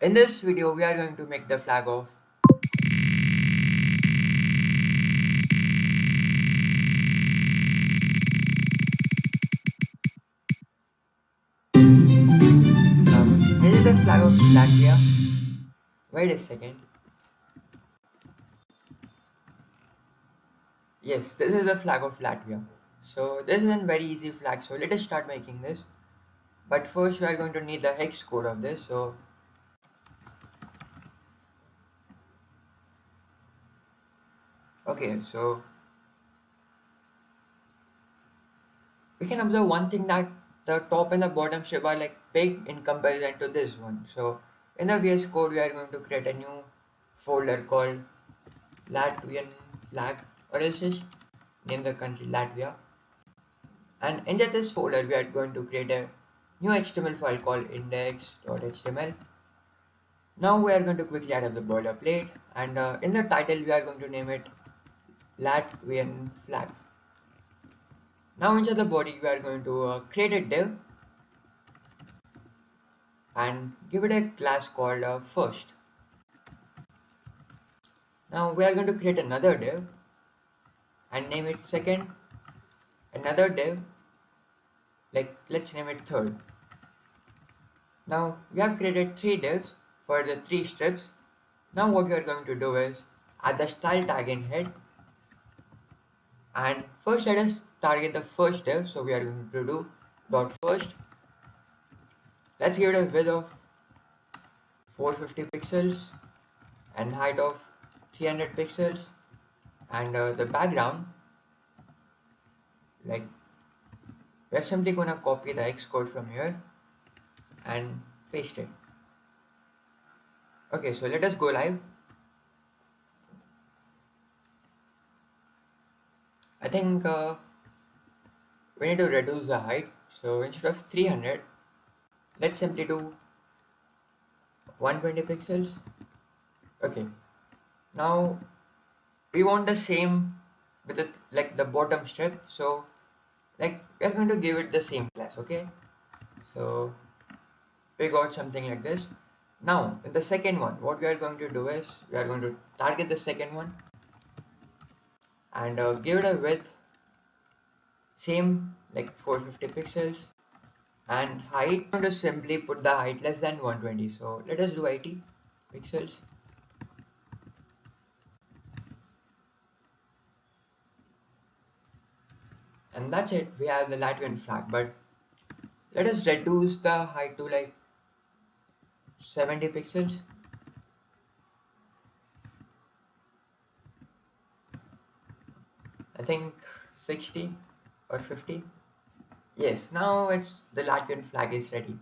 In this video, we are going to make the flag of this is the flag of Latvia. Wait a second. Yes, this is the flag of Latvia. So this is a very easy flag. So let us start making this. But first, we are going to need the hex code of this. So okay, so we can observe one thing that the top and the bottom strip are like big in comparison to this one. So in the VS Code, we are going to create a new folder called Latvian Flag, or else just name the country Latvia. And in this folder, we are going to create a new HTML file called index.html. Now we are going to quickly add up the boilerplate, and in the title, we are going to name it Latvian Flag. Now inside the body, we are going to create a div and give it a class called first. Now we are going to create another div and name it second, another div, like let's name it third. Now we have created three divs for the three strips. Now what we are going to do is add the style tag in head, and first let us target the first div. So we are going to do dot first. Let's give it a width of 450 pixels and height of 300 pixels, and the background, like we are simply gonna copy the X code from here and paste it. Okay, so let us go live. I think we need to reduce the height. So instead of 300, let's simply do 120 pixels. Okay, now we want the same with the, like the bottom strip. So like we're going to give it the same class. Okay, so we got something like this. Now in the second one, what we are going to do is we are going to target the second one and give it a width same like 450 pixels, and height, I'm going to simply put the height less than 120. So let us do 80 pixels. And that's it. We have the Latvian flag, but let us reduce the height to like 70 pixels. I think 60 or 50. Yes, now it's the Latvian flag is ready.